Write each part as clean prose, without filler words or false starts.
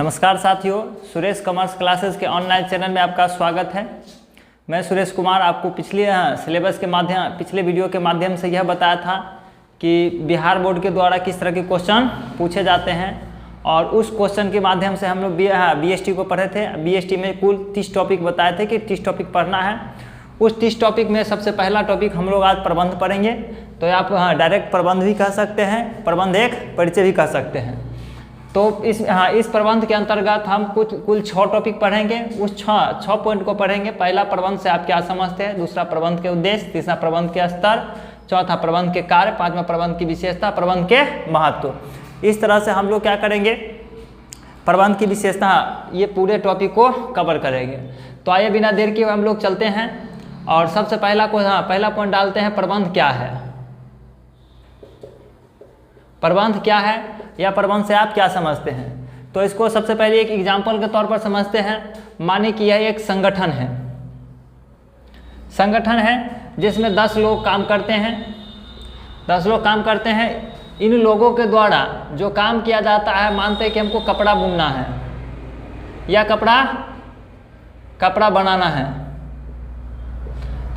नमस्कार साथियों, Suresh commerce classes के ऑनलाइन चैनल में आपका स्वागत है। मैं सुरेश कुमार आपको पिछले वीडियो के माध्यम से यह बताया था कि बिहार बोर्ड के द्वारा किस तरह के क्वेश्चन पूछे जाते हैं और उस क्वेश्चन के माध्यम से हम लोग बीएसटी को पढ़े थे। बीएसटी में कुल 30 टॉपिक बताए थे कि 30 टॉपिक पढ़ना है। उस 30 टॉपिक में सबसे पहला टॉपिक हम लोग आज प्रबंध पढ़ेंगे। तो आप डायरेक्ट प्रबंध भी कह सकते हैं, प्रबंध एक परिचय भी कह सकते हैं। तो इस प्रबंध के अंतर्गत हम कुल 6 टॉपिक पढ़ेंगे। उस 6 पॉइंट को पढ़ेंगे। पहला, प्रबंध से आप क्या समझते हैं। दूसरा, प्रबंध के उद्देश्य। तीसरा, प्रबंध के स्तर। चौथा, प्रबंध के कार्य। पांचवा, प्रबंध की विशेषता, प्रबंध के महत्व। इस तरह से हम लोग क्या करेंगे, प्रबंध की विशेषता, ये पूरे टॉपिक को कवर करेंगे। तो आइए बिना देर किए हम लोग चलते हैं और सबसे पहला पॉइंट डालते हैं, प्रबंध क्या है। प्रबंध क्या है या प्रबंध से आप क्या समझते हैं। तो इसको सबसे पहले एक एग्जाम्पल के तौर पर समझते हैं। माने कि यह एक संगठन है जिसमें 10 लोग काम करते हैं। 10 लोग काम करते हैं। इन लोगों के द्वारा जो काम किया जाता है, मानते हैं कि हमको कपड़ा बुनना है या कपड़ा बनाना है।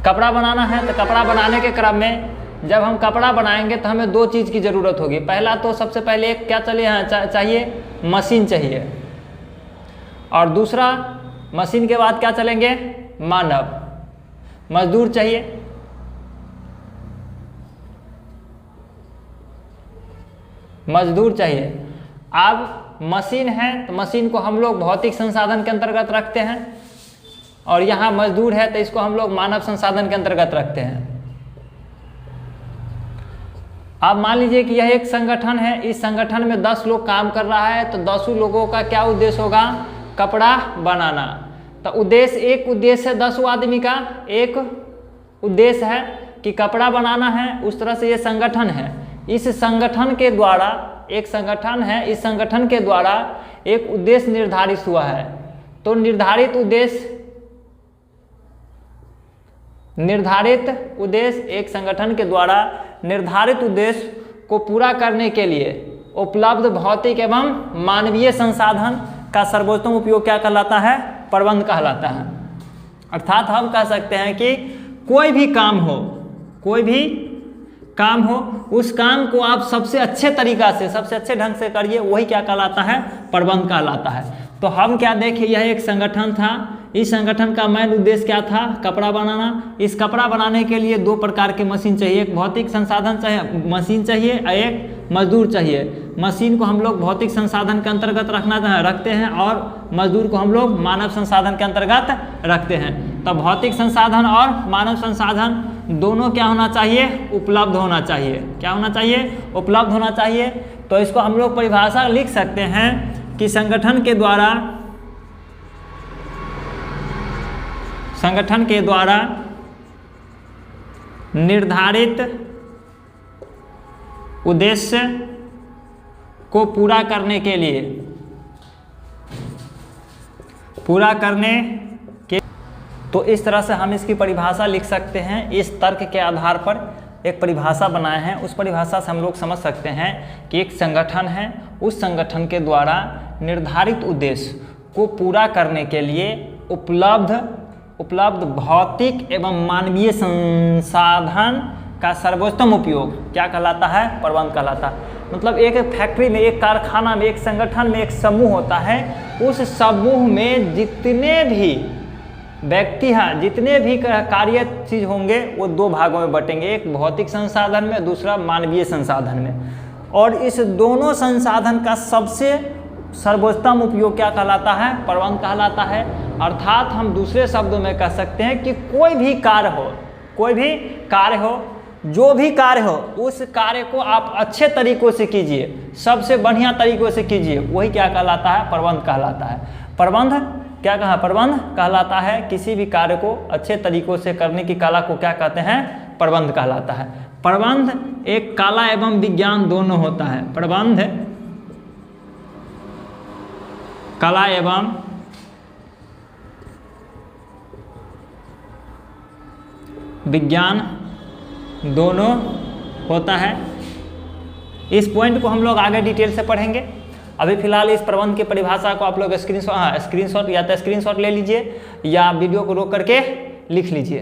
कपड़ा बनाना है तो कपड़ा बनाने के क्रम में जब हम कपड़ा बनाएंगे तो हमें 2 चीज़ की ज़रूरत होगी। पहला तो सबसे पहले एक क्या चाहिए, मशीन चाहिए। और दूसरा, मशीन के बाद क्या चलेंगे, मजदूर चाहिए। अब मशीन है तो मशीन को हम लोग भौतिक संसाधन के अंतर्गत रखते हैं और यहाँ मजदूर है तो इसको हम लोग मानव संसाधन के अंतर्गत रखते हैं। अब मान लीजिए कि यह एक संगठन है। इस संगठन में 10 लोग काम कर रहा है तो 10 लोगों का क्या उद्देश्य होगा, कपड़ा बनाना। तो एक उद्देश्य है 10 आदमी का एक उद्देश्य है कि कपड़ा बनाना है। उस तरह से ये संगठन है। इस संगठन के द्वारा इस संगठन के द्वारा एक उद्देश्य निर्धारित हुआ है। तो निर्धारित उद्देश्य एक संगठन के द्वारा निर्धारित उद्देश्य को पूरा करने के लिए उपलब्ध भौतिक एवं मानवीय संसाधन का सर्वोत्तम उपयोग क्या कहलाता है, प्रबंध कहलाता है। अर्थात हम कह सकते हैं कि कोई भी काम हो उस काम को आप सबसे अच्छे तरीका से, सबसे अच्छे ढंग से करिए, वही क्या कहलाता है, प्रबंध कहलाता है। तो हम क्या देखें, यह एक संगठन था। इस संगठन का मेन उद्देश्य क्या था, कपड़ा बनाना। इस कपड़ा बनाने के लिए 2 प्रकार के मशीन चाहिए। एक भौतिक संसाधन चाहिए, मशीन चाहिए, और एक मजदूर चाहिए। मशीन को हम लोग भौतिक संसाधन के अंतर्गत रखते हैं और मजदूर को हम लोग मानव संसाधन के अंतर्गत रखते हैं। तो भौतिक संसाधन और मानव संसाधन दोनों क्या होना चाहिए, उपलब्ध होना चाहिए। क्या होना चाहिए, उपलब्ध होना चाहिए। तो इसको हम लोग परिभाषा लिख सकते हैं कि संगठन के द्वारा निर्धारित उद्देश्य को पूरा करने तो इस तरह से हम इसकी परिभाषा लिख सकते हैं। इस तर्क के आधार पर एक परिभाषा बनाए हैं। उस परिभाषा से हम लोग समझ सकते हैं कि एक संगठन है, उस संगठन के द्वारा निर्धारित उद्देश्य को पूरा करने के लिए उपलब्ध भौतिक एवं मानवीय संसाधन का सर्वोत्तम उपयोग क्या कहलाता है, प्रबंध कहलाता है। मतलब एक फैक्ट्री में, एक कारखाना में, एक संगठन में एक समूह होता है। उस समूह में जितने भी व्यक्ति हैं, जितने भी कार्य चीज होंगे, वो 2 भागों में बटेंगे। एक भौतिक संसाधन में, दूसरा मानवीय संसाधन में। और इस दोनों संसाधन का सबसे सर्वोत्तम उपयोग क्या कहलाता है, प्रबंध कहलाता है। अर्थात हम दूसरे शब्दों में कह सकते हैं कि कोई भी कार्य हो, जो भी कार्य हो, उस कार्य को आप अच्छे तरीकों से कीजिए, सबसे बढ़िया तरीकों से कीजिए, वही क्या कहलाता है, प्रबंध कहलाता है। प्रबंध कहलाता है किसी भी कार्य को अच्छे तरीकों से करने की कला को क्या कहते हैं, प्रबंध कहलाता है। प्रबंध एक कला एवं विज्ञान दोनों होता है। प्रबंध कला एवं विज्ञान दोनों होता है। इस पॉइंट को हम लोग आगे डिटेल से पढ़ेंगे। अभी फिलहाल इस प्रबंध की परिभाषा को आप लोग स्क्रीनशॉट या तो स्क्रीनशॉट ले लीजिए या वीडियो को रोक करके लिख लीजिए।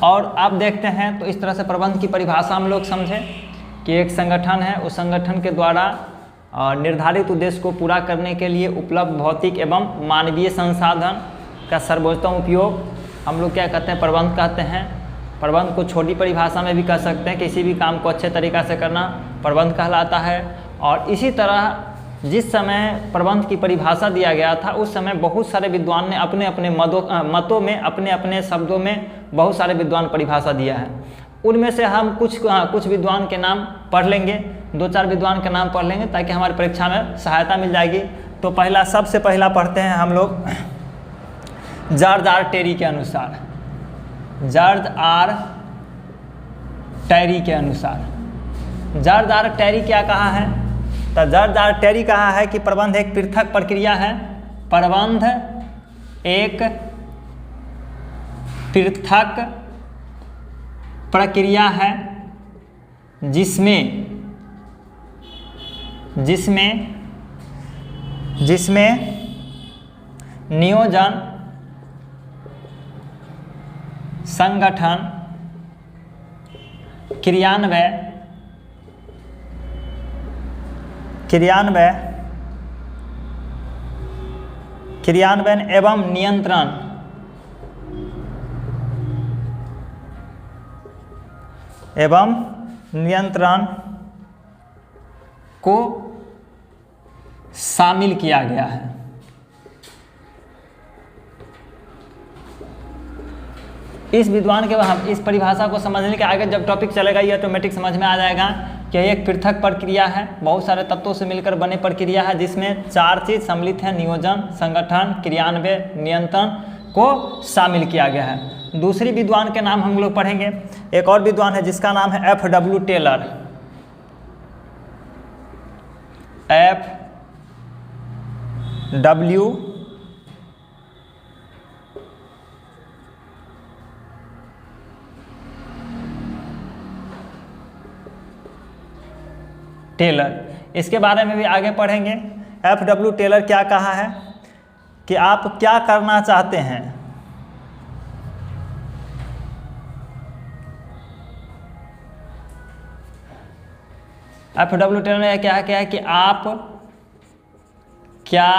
और आप देखते हैं तो इस तरह से प्रबंध की परिभाषा हम लोग समझें कि एक संगठन है, उस संगठन के द्वारा निर्धारित उद्देश्य को पूरा करने के लिए उपलब्ध भौतिक एवं मानवीय संसाधन का सर्वोत्तम उपयोग हम लोग क्या कहते हैं, प्रबंध कहते हैं। प्रबंध को छोटी परिभाषा में भी कह सकते हैं, किसी भी काम को अच्छे तरीक़ा से करना प्रबंध कहलाता है। और इसी तरह जिस समय प्रबंध की परिभाषा दिया गया था उस समय बहुत सारे विद्वान ने अपने अपने मतों में अपने अपने शब्दों में बहुत सारे विद्वान परिभाषा दिया है। उनमें से हम कुछ विद्वान के नाम पढ़ लेंगे, 2-4 विद्वान के नाम पढ़ लेंगे ताकि हमारी परीक्षा में सहायता मिल जाएगी। तो सबसे पहला पढ़ते हैं हम लोग जॉर्ज आर टेरी के अनुसार। जॉर्ज आर टेरी के अनुसार जॉर्ज आर टेरी क्या कहा है? तो जॉर्ज आर टेरी कहा है कि प्रबंध एक पृथक प्रक्रिया है। प्रबंध एक पृथक प्रक्रिया है जिसमें नियोजन, संगठन, क्रियान्वयन एवं नियंत्रण को शामिल किया गया है। इस विद्वान के हम इस परिभाषा को समझने के आगे जब टॉपिक चलेगा ये ऑटोमेटिक समझ में आ जाएगा कि एक पृथक प्रक्रिया है, बहुत सारे तत्वों से मिलकर बने प्रक्रिया है जिसमें 4 चीज़ सम्मिलित हैं, नियोजन, संगठन, क्रियान्वयन, नियंत्रण को शामिल किया गया है। दूसरी विद्वान के नाम हम लोग पढ़ेंगे। एक और विद्वान है जिसका नाम है F.W. टेलर। F.W. टेलर, इसके बारे में भी आगे पढ़ेंगे। F.W. टेलर क्या कहा है कि आप क्या करना चाहते हैं। F.W. टेलर ने क्या है कि आप क्या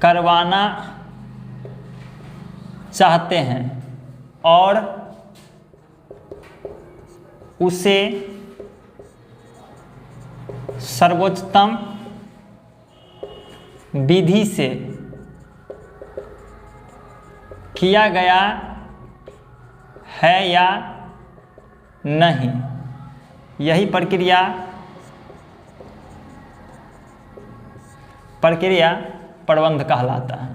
करवाना चाहते हैं और उसे सर्वोच्चतम विधि से किया गया है या नहीं, यही प्रक्रिया प्रबंध कहलाता है।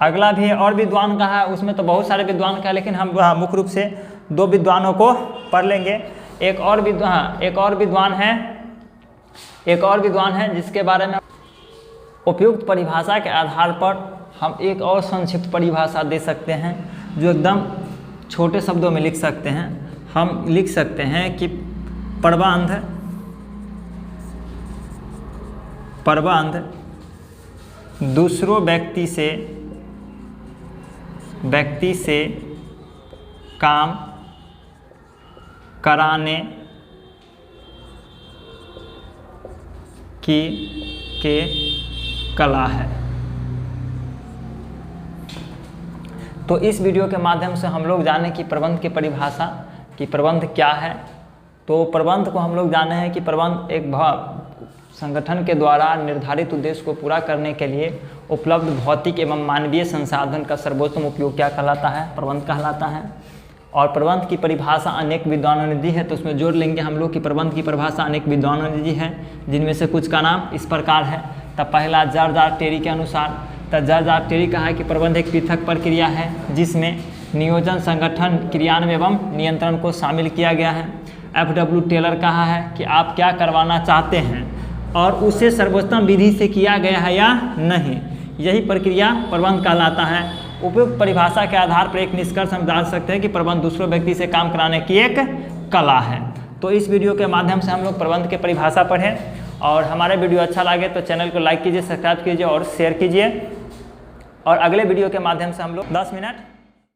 अगला भी और विद्वान का है, उसमें तो बहुत सारे विद्वान का है लेकिन हम मुख्य रूप से 2 विद्वानों को पढ़ लेंगे। एक और विद्वान है जिसके बारे में उपयुक्त परिभाषा के आधार पर हम एक और संक्षिप्त परिभाषा दे सकते हैं जो एकदम छोटे शब्दों में लिख सकते हैं। हम लिख सकते हैं कि प्रबंध दूसरों व्यक्ति से काम कराने की कला है। तो इस वीडियो के माध्यम से हम लोग जाने कि प्रबंध की परिभाषा कि प्रबंध क्या है। तो प्रबंध को हम लोग जाने हैं कि प्रबंध एक संगठन के द्वारा निर्धारित उद्देश्य को पूरा करने के लिए उपलब्ध भौतिक एवं मानवीय संसाधन का सर्वोत्तम उपयोग क्या कहलाता है, प्रबंध कहलाता है। और प्रबंध की परिभाषा अनेक विद्वानों ने दी है, तो उसमें जोड़ लेंगे हम लोग कि प्रबंध की परिभाषा अनेक विद्वानों ने दी है, जिनमें से कुछ का नाम इस प्रकार है। तब पहला जॉर्ज आर टेरी के अनुसार, तब जॉर्ज आर टेरी कहा है कि प्रबंध एक पृथक प्रक्रिया है जिसमें नियोजन, संगठन, क्रियान्वयन एवं नियंत्रण को शामिल किया गया है। F.W. टेलर कहा है कि आप क्या करवाना चाहते हैं और उसे सर्वोत्तम विधि से किया गया है या नहीं, यही प्रक्रिया प्रबंध कहलाता है। उपयुक्त परिभाषा के आधार पर एक निष्कर्ष हम डाल सकते हैं कि प्रबंध दूसरों व्यक्ति से काम कराने की एक कला है। तो इस वीडियो के माध्यम से हम लोग प्रबंध के परिभाषा पढ़ें, और हमारे वीडियो अच्छा लगे तो चैनल को लाइक कीजिए, सब्सक्राइब कीजिए और शेयर कीजिए। और अगले वीडियो के माध्यम से हम लोग 10 मिनट